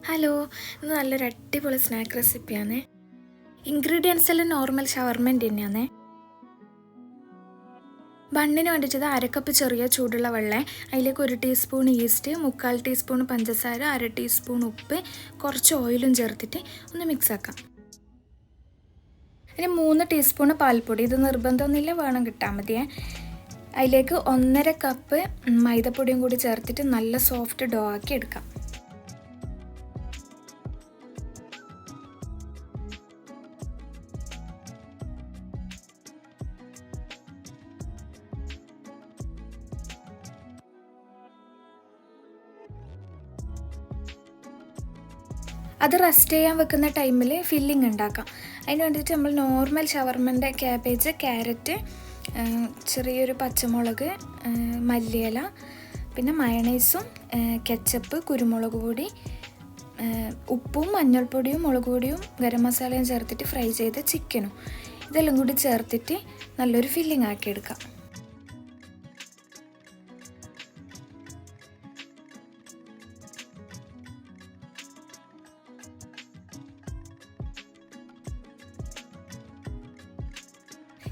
Hello, ഇന്ന് നല്ലൊരു അടിപൊളി സ്നാക്ക് റെസിപ്പിയാണ്. ഇൻഗ്രീഡിയൻസ് എല്ലാം നോർമൽ ഷവർമൻ്റെ തന്നെയാണ്. ബണ്ണിന് വേണ്ടിയിട്ട് അരക്കപ്പ് ചെറിയ ചൂടുള്ള വെള്ളം, അതിലേക്ക് 1 ടീസ്പൂൺ ഈസ്റ്റ്, 3/4 ടീസ്പൂൺ പഞ്ചസാര, 1/2 ടീസ്പൂൺ ഉപ്പ്, കുറച്ച് ഓയിലും ചേർത്തിട്ട് ഒന്ന് മിക്സ് ആക്കാം. ഇനി 3 ടീസ്പൂൺ പാൽപ്പൊടി, ഇത് നിർബന്ധമൊന്നുമില്ല, വേണം കിട്ടാൽ മതിയേ. അതിലേക്ക് 1.5 കപ്പ് മൈദപ്പൊടിയും കൂടി ചേർത്തിട്ട് നല്ല സോഫ്റ്റ് ഡോ ആക്കി എടുക്കാം. അത് റെസ്റ്റ് ചെയ്യാൻ വെക്കുന്ന ടൈമിൽ ഫില്ലിംഗ് ഉണ്ടാക്കാം. അതിന് വേണ്ടിയിട്ട് നമ്മൾ നോർമൽ ഷവർമൻ്റെ ക്യാബേജ്, ക്യാരറ്റ്, ചെറിയൊരു പച്ചമുളക്, മല്ലിയില, പിന്നെ മയണൈസും, കെച്ചപ്പ്, കുരുമുളക് പൊടി, ഉപ്പും മഞ്ഞൾപ്പൊടിയും മുളക് പൊടിയും ഗരം മസാലയും ചേർത്തിട്ട് ഫ്രൈ ചെയ്ത ചിക്കനും ഇതെല്ലാം കൂടി ചേർത്തിട്ട് നല്ലൊരു ഫില്ലിംഗ് ആക്കിയെടുക്കാം.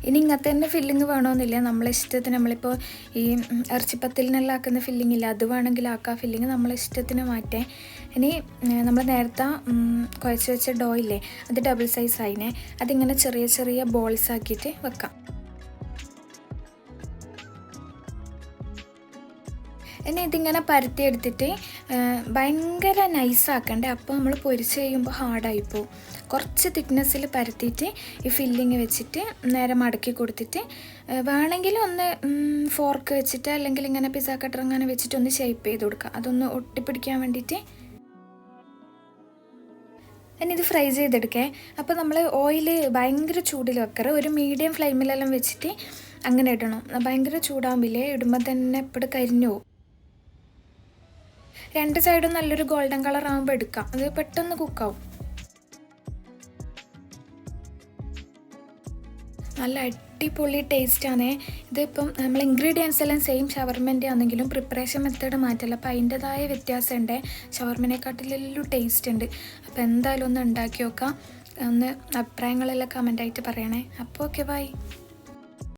ഇനി ഇങ്ങനത്തെ തന്നെ ഫില്ലിങ് വേണമെന്നില്ല, നമ്മളെ ഇഷ്ടത്തിന്. നമ്മളിപ്പോൾ ഈ ഇറച്ചിപ്പത്തിലിനെല്ലാം ആക്കുന്ന ഫില്ലിംഗ് ഇല്ല, അത് വേണമെങ്കിൽ ആക്കാം. ഫില്ലിങ് നമ്മളെ ഇഷ്ടത്തിന് മാറ്റേ. ഇനി നമ്മൾ നേരത്തെ കുഴച്ച് വെച്ച ഡോ ഇല്ലേ, അത് ഡബിൾ സൈസ് ആയിനെ, അതിങ്ങനെ ചെറിയ ചെറിയ ബോൾസ് ആക്കിയിട്ട് വെക്കാം. ഇനി ഇതിങ്ങനെ പരത്തിയെടുത്തിട്ട് ഭയങ്കര നൈസാക്കണ്ടേ, അപ്പോൾ നമ്മൾ പൊരിച്ച് കഴിയുമ്പോൾ ഹാർഡായിപ്പോവും. കുറച്ച് തിക്നെസ്സിൽ പരത്തിയിട്ട് ഈ ഫില്ലിങ് വെച്ചിട്ട് നേരെ മടക്കി കൊടുത്തിട്ട് വേണമെങ്കിൽ ഒന്ന് ഫോർക്ക് വെച്ചിട്ട് അല്ലെങ്കിൽ ഇങ്ങനെ പിസ്സ കട്ടർ അങ്ങനെ വെച്ചിട്ട് ഒന്ന് ഷേപ്പ് ചെയ്ത് കൊടുക്കുക, അതൊന്ന് ഒട്ടിപ്പിടിക്കാൻ വേണ്ടിയിട്ട്. ഇനി ഇത് ഫ്രൈ ചെയ്തെടുക്കേ. അപ്പോൾ നമ്മൾ ഓയിൽ ഭയങ്കര ചൂടിൽ വെക്കരുത്, ഒരു മീഡിയം ഫ്ലെയിമിലെല്ലാം വെച്ചിട്ട് അങ്ങനെ ഇടണം. ഭയങ്കര ചൂടാകുമ്പില്ലേ, ഇടുമ്പോൾ തന്നെ എപ്പോഴും കരിഞ്ഞു പോകും. 2 സൈഡും നല്ലൊരു ഗോൾഡൻ കളർ ആകുമ്പോൾ എടുക്കാം, അത് പെട്ടെന്ന് കുക്കാവും. നല്ല അടിപൊളി ടേസ്റ്റാണേ. ഇതിപ്പം നമ്മൾ ഇൻഗ്രീഡിയൻസ് എല്ലാം സെയിം ഷവർമൻ്റെ ആണെങ്കിലും പ്രിപ്പറേഷൻ മെത്തേഡ് മാറ്റല്ല, അപ്പോൾ അതിൻ്റെതായ വ്യത്യാസമുണ്ട്. ഷവർമനെക്കാട്ടിലെല്ലാം ടേസ്റ്റ് ഉണ്ട്. അപ്പോൾ എന്തായാലും ഒന്ന് ഉണ്ടാക്കി നോക്കാം. ഒന്ന് അഭിപ്രായങ്ങളെല്ലാം കമൻ്റായിട്ട് പറയണേ. അപ്പോൾ ഓക്കെ, ബൈ.